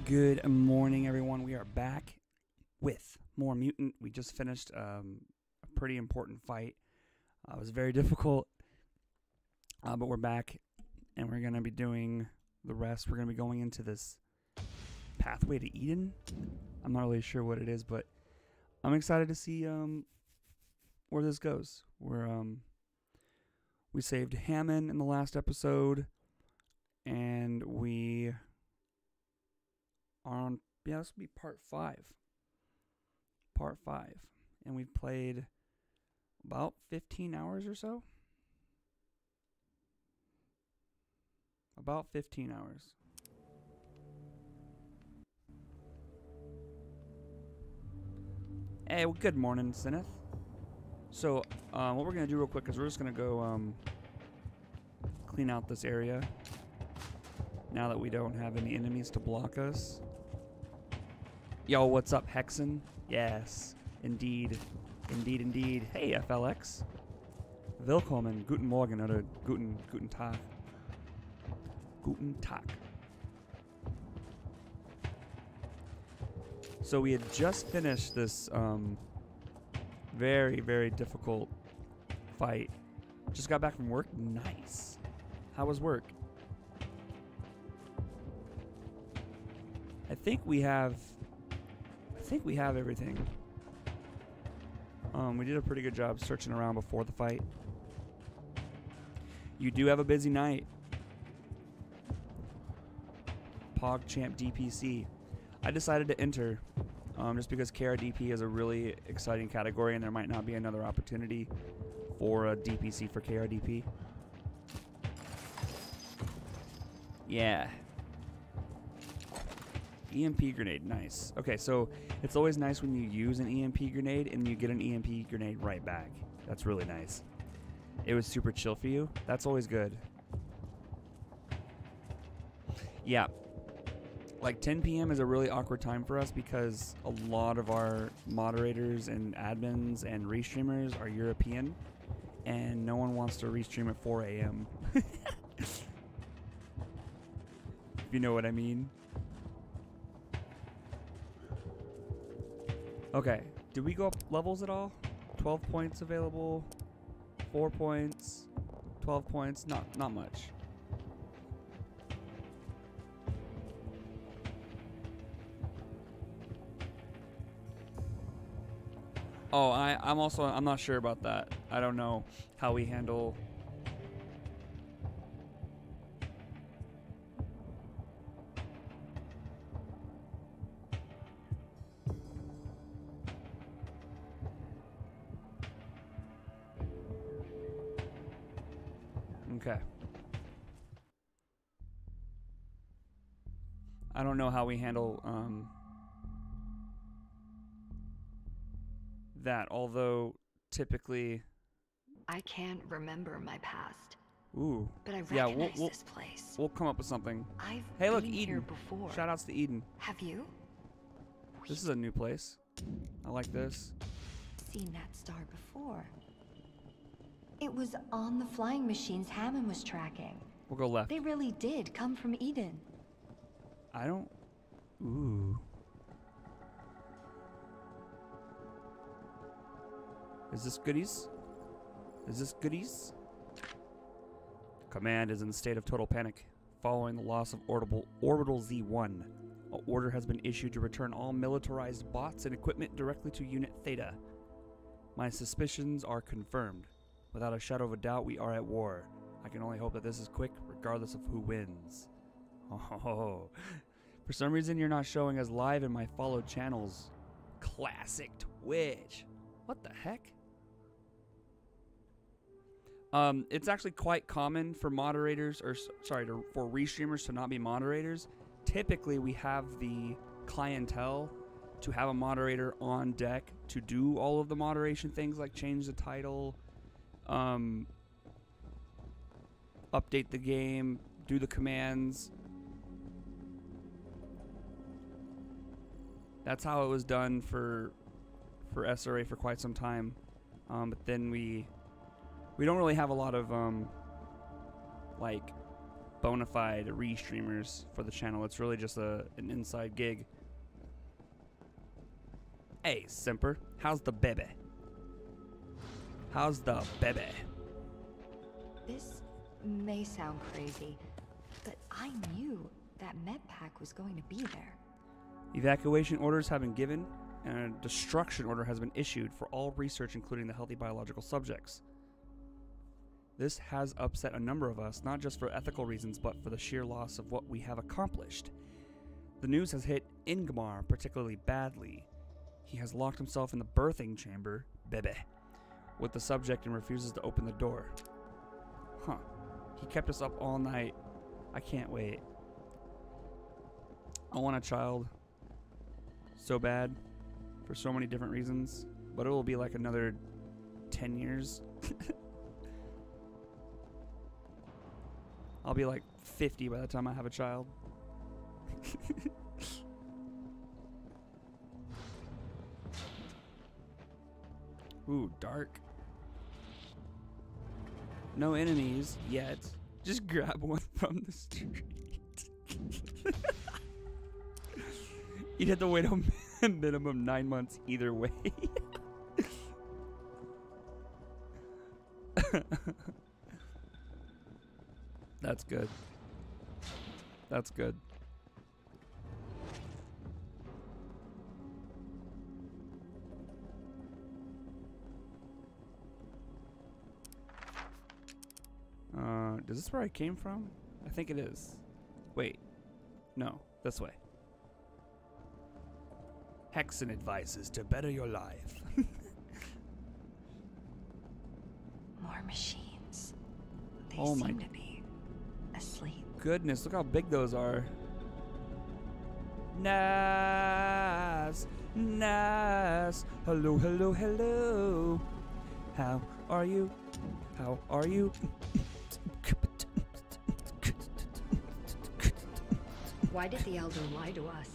Good morning, everyone. We are back with more Mutant. We just finished a pretty important fight. It was very difficult, but we're back, and we're going to be doing the rest. We're going to be going into this pathway to Eden. I'm not really sure what it is, but I'm excited to see where this goes. We saved Hammond in the last episode, and we are on, this will be part 5. Part 5. And we've played about 15 hours or so. About 15 hours. Hey, well, good morning, Sineth. So, what we're going to do real quick is we're just going to go clean out this area. Now that we don't have any enemies to block us. Yo, what's up, Hexen? Yes, indeed. Indeed, indeed. Hey, FLX. Willkommen, guten Morgen, oder guten Tag. Guten Tag. So we had just finished this very, very difficult fight. Just got back from work. Nice. How was work? I think we have everything. We did a pretty good job searching around before the fight. You do have a busy night. PogChamp DPC. I decided to enter just because KRDP is a really exciting category and there might not be another opportunity for a DPC for KRDP. Yeah. EMP grenade, nice. Okay, so it's always nice when you use an EMP grenade and you get an EMP grenade right back. That's really nice. It was super chill for you. That's always good. Yeah. Like 10 p.m. is a really awkward time for us because a lot of our moderators and admins and restreamers are European and no one wants to restream at 4 a.m. If you know what I mean. Okay, did we go up levels at all? 12 points available, 4 points, 12 points, not much. Oh, I'm not sure about that. I don't know how we handle. Okay. I don't know how we handle that, although typically I can't remember my past. Ooh. But I recognize this place. We'll come up with something. Hey, look, been Eden. Here before. Shoutouts to Eden. Have you? This is a new place. I like this. Seen that star before. It was on the flying machines Hammond was tracking. We'll go left. They really did come from Eden. I don't. Ooh. Is this goodies? Is this goodies? Command is in a state of total panic following the loss of orbital Z1. An order has been issued to return all militarized bots and equipment directly to Unit Theta. My suspicions are confirmed. Without a shadow of a doubt, we are at war. I can only hope that this is quick, regardless of who wins. Oh, for some reason you're not showing us live in my followed channels. Classic Twitch. What the heck? It's actually quite common for moderators, or sorry, for restreamers to not be moderators. Typically, we have the clientele to have a moderator on deck to do all of the moderation things like change the title, update the game, do the commands. That's how it was done for SRA for quite some time. But then we don't really have a lot of like bona fide re-streamers for the channel. It's really just an inside gig. Hey, Simper, how's the baby? How's the baby? This may sound crazy, but I knew that medpack was going to be there. Evacuation orders have been given, and a destruction order has been issued for all research, including the healthy biological subjects. This has upset a number of us, not just for ethical reasons, but for the sheer loss of what we have accomplished. The news has hit Ingmar particularly badly. He has locked himself in the birthing chamber, Bebe, with the subject and refuses to open the door. Huh. He kept us up all night. I can't wait. I want a child so bad for so many different reasons, but it will be like another 10 years. I'll be like 50 by the time I have a child. Ooh, dark. No enemies yet. Just grab one from the street. You'd have to wait a minimum 9 months either way. That's good. That's good. Is this where I came from? I think it is. Wait. No, this way. Hexen advices to better your life. More machines. They Oh seem to be asleep. Goodness, look how big those are. Nice, nice. Hello, hello, hello. How are you? How are you? Why did the Elder lie to us?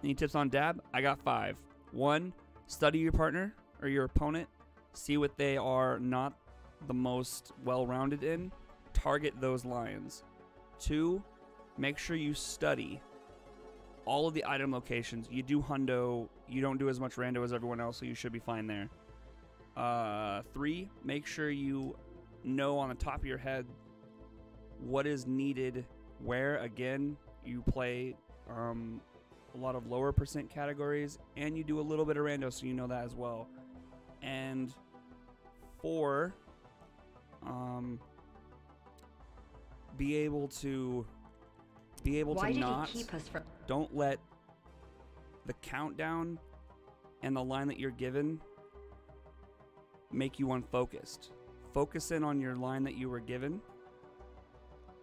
Any tips on dab? I got 5. 1, study your partner or your opponent. See what they are not the most well-rounded in. Target those lines. 2, make sure you study all of the item locations. You do hundo. You don't do as much rando as everyone else, so you should be fine there. 3, make sure you know on the top of your head what is needed where. Again, you play a lot of lower percent categories, and you do a little bit of rando, so you know that as well. And 4, be able to Why did not he keep us from? don't let the countdown and the line that you're given make you unfocused. Focus in on your line that you were given.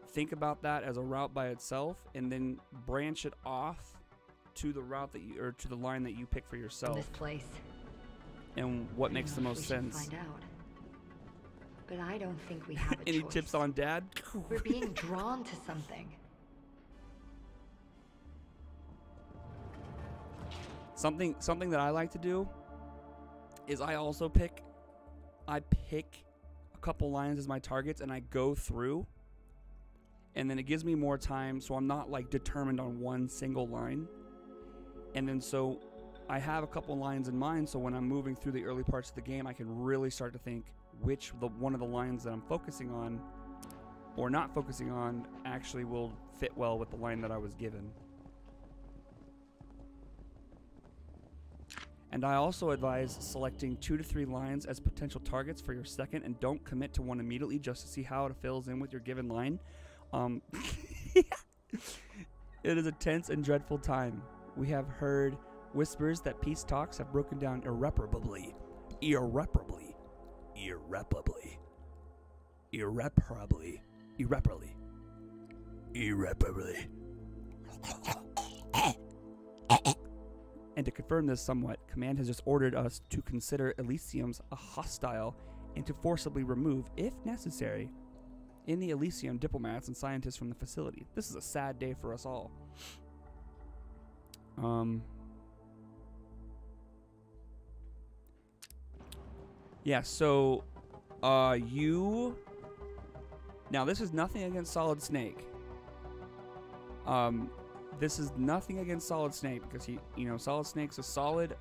Think about that as a route by itself, and then branch it off to the route that you, or to the line that you pick for yourself. This place. And what makes the most sense. Find out. But I don't think we have a Any choice. tips on dad? We're being drawn to something. Something that I like to do is I pick a couple lines as my targets, and I go through, and then it gives me more time, so I'm not like determined on one single line. And then so I have a couple lines in mind, so when I'm moving through the early parts of the game, I can really start to think which one of the lines that I'm focusing on or not focusing on actually will fit well with the line that I was given. And I also advise selecting 2 to 3 lines as potential targets for your second, and don't commit to one immediately just to see how it fills in with your given line. It is a tense and dreadful time. We have heard whispers that peace talks have broken down irreparably. Irreparably. Irreparably. Irreparably. Irreparably. Irreparably. And to confirm this somewhat, Command has just ordered us to consider Elysiums a hostile and to forcibly remove, if necessary, in the Elysium diplomats and scientists from the facility. This is a sad day for us all. Yeah, so you Now, this is nothing against Solid Snake. This is nothing against Solid Snake because he, you know, Solid Snake's a solid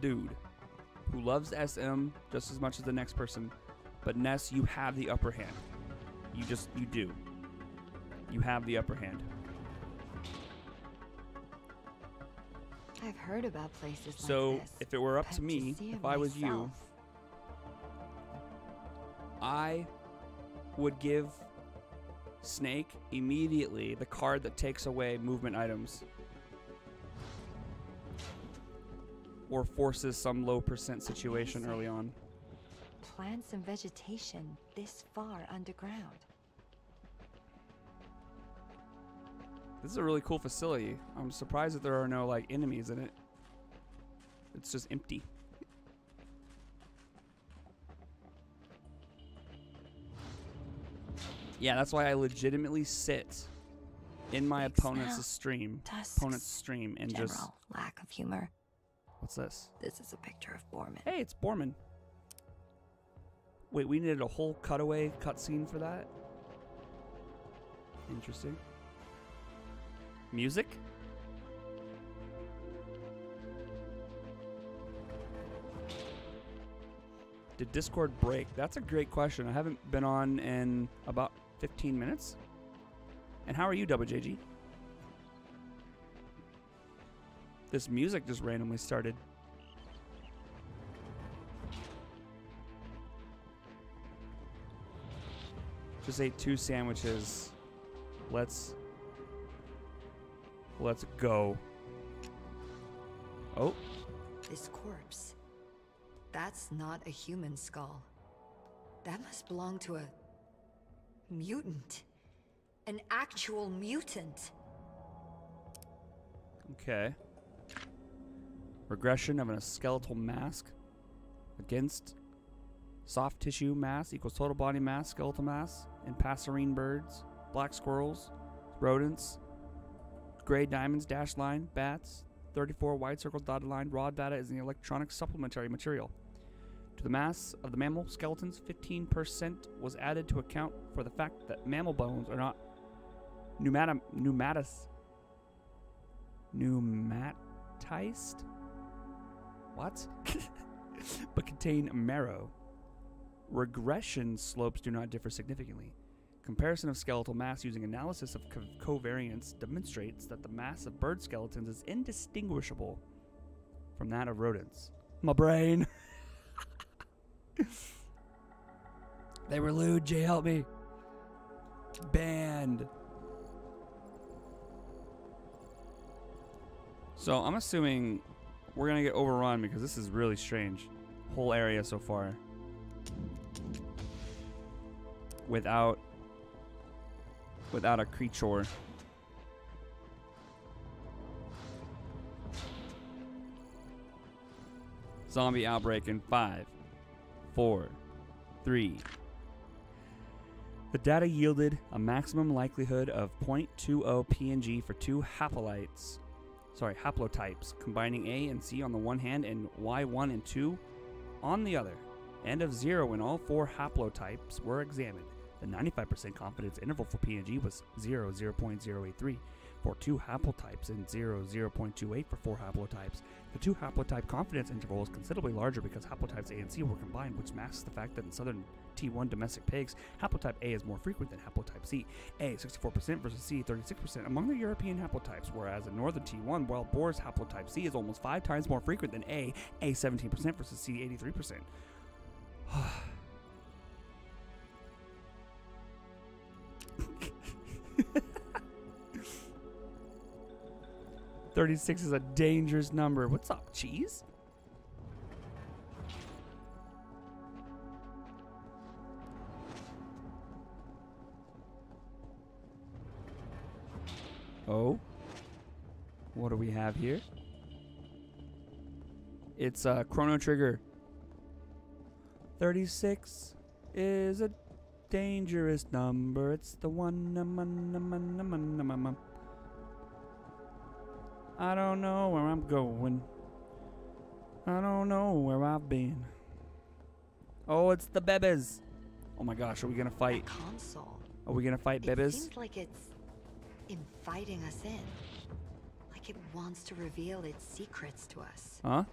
dude who loves SM just as much as the next person. But Ness, you have the upper hand. You do. You have the upper hand. I've heard about places So, like this. if it were up but to me, see if it I was you, myself. I would give Snake immediately the card that takes away movement items. Or forces some low percent situation early on. Plants and vegetation this far underground. This is a really cool facility. I'm surprised that there are no like enemies in it. It's just empty. Yeah, that's why I legitimately sit in my Big opponent's smell. stream, Tusks. and General just lack of humor. what's this? This is a picture of Borman. Hey, it's Borman. Wait, we needed a whole cutaway cutscene for that? Interesting. Music? Did Discord break? That's a great question. I haven't been on in about 15 minutes. And how are you, WJG? This music just randomly started. Just ate 2 sandwiches. Let's go. Oh, This corpse. That's not a human skull. That must belong to a mutant. An actual mutant. okay. Regression of a skeletal mask against soft tissue mass equals total body mass, skeletal mass in passerine birds, black squirrels, rodents, gray diamonds, dashed line, bats, 34 wide circle dotted line. Raw data is the electronic supplementary material. To the mass of the mammal skeletons, 15% was added to account for the fact that mammal bones are not pneumatized. What? But contain marrow. Regression slopes do not differ significantly. Comparison of skeletal mass using analysis of covariance demonstrates that the mass of bird skeletons is indistinguishable from that of rodents. My brain. They were lewd. Jay, help me. Banned. So I'm assuming we're going to get overrun because this is really strange. Whole area so far. Without a creature. Zombie outbreak in 5, 4, 3. The data yielded a maximum likelihood of 0.20 PNG for 2 haplotypes, combining A and C on the one hand and Y1 and 2 on the other, and of 0 in all 4 haplotypes were examined. The 95% confidence interval for PNG was 0.083 for 2 haplotypes and 0.28 for 4 haplotypes. The 2 haplotype confidence interval is considerably larger because haplotypes A and C were combined, which masks the fact that in southern T1 domestic pigs, haplotype A is more frequent than haplotype C. A 64% versus C 36% among the European haplotypes, whereas in northern T1, wild boars haplotype C is almost 5 times more frequent than A 17% versus C 83%. 36 is a dangerous number. What's up, cheese? Oh. What do we have here? It's a Chrono Trigger. 36 is a dangerous number. It's the one. I don't know where I'm going. I don't know where I've been. Oh, it's the bebes. Oh my gosh, are we gonna That fight? console. Are we gonna fight It Bibis? seems like it's inviting us in. Like it wants to reveal its secrets to us. Huh?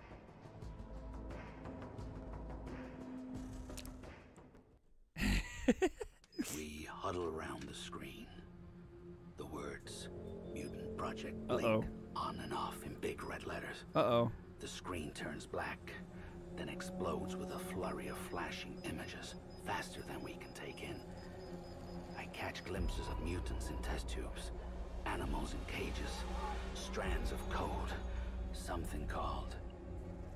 We huddle around the screen. The words Mutant Project Uh-oh. blink on and off in big red letters. Uh-oh. The screen turns black, then explodes with a flurry of flashing images, faster than we can take in. I catch glimpses of mutants in test tubes, animals in cages, strands of code, something called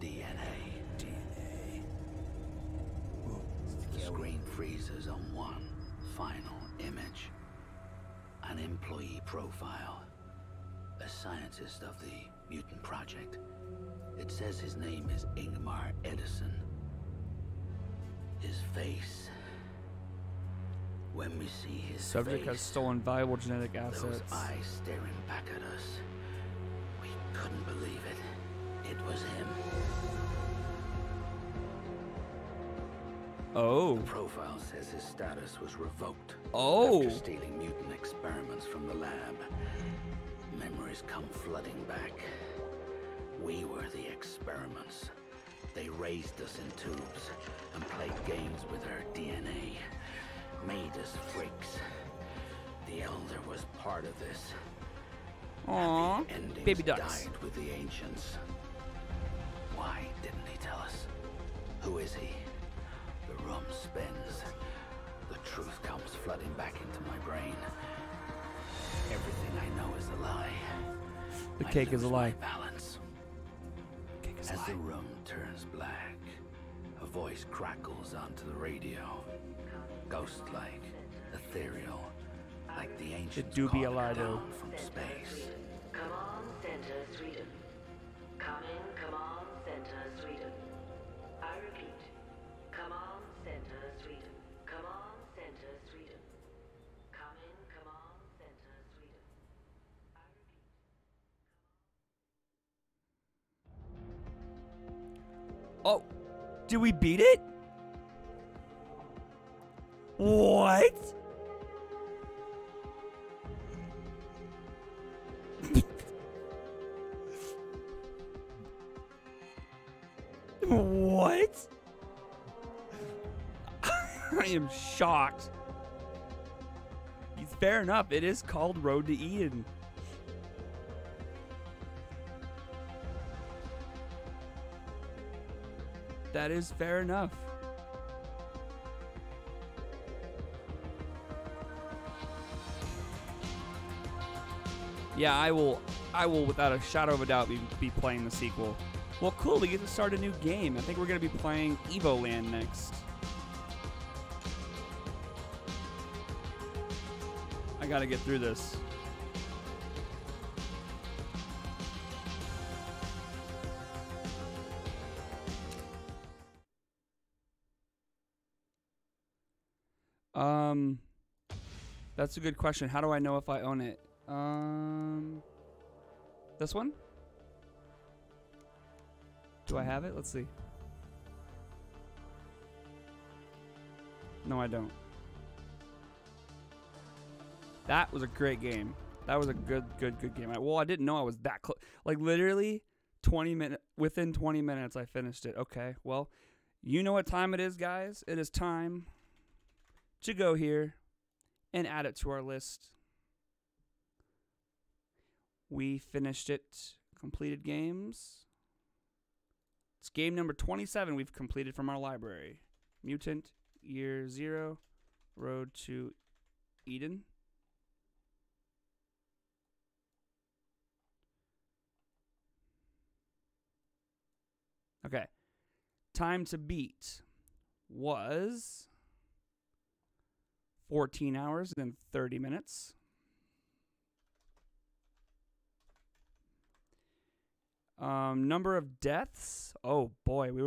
DNA. DNA. The screen freezes on one final image. An employee profile. A scientist of the Mutant Project. It says his name is Ingmar Edison. His face. When we see his Subject face, has stolen valuable genetic those assets. eyes staring back at us. We couldn't believe it. It was him. Oh. The profile says his status was revoked Oh. after stealing mutant experiments from the lab. Memories come flooding back. We were the experiments. They raised us in tubes and played games with our DNA. Made us freaks. The Elder was part of this. Aww. The endings Baby ducks. died with the ancients. Why didn't he tell us? Who is he? The room spins. The truth comes flooding back into my brain. Everything I know is a lie. The I cake is a lose lie. my balance. Cake is a As lie. the room turns black, a voice crackles onto the radio. Ghost-like, ethereal, like the ancients do be a calling lie, down though. from space. Come on, Center, Sweden. Come on, Center, Sweden. I repeat, come on, Center, Sweden. Come on, Center, Sweden. Come on, Center, Sweden. I repeat. Oh. Did we beat it? What? What? I am shocked. Fair enough. It is called Road to Eden. That is fair enough. Yeah, I will without a shadow of a doubt be playing the sequel. Well, cool, we get to start a new game. I think we're going to be playing Evoland next. I got to get through this. That's a good question. How do I know if I own it? This one? Do I have it? Let's see. No, I don't. That was a great game. That was a good game. Well, I didn't know I was that close. Like literally 20 minutes, within 20 minutes I finished it. Okay. Well, you know what time it is, guys? It is time to go here and add it to our list. We finished it. Completed games. It's game number 27 we've completed from our library. Mutant, Year Zero, Road to Eden. Okay. Time to beat was 14 hours and 30 minutes. Number of deaths. Oh boy, we were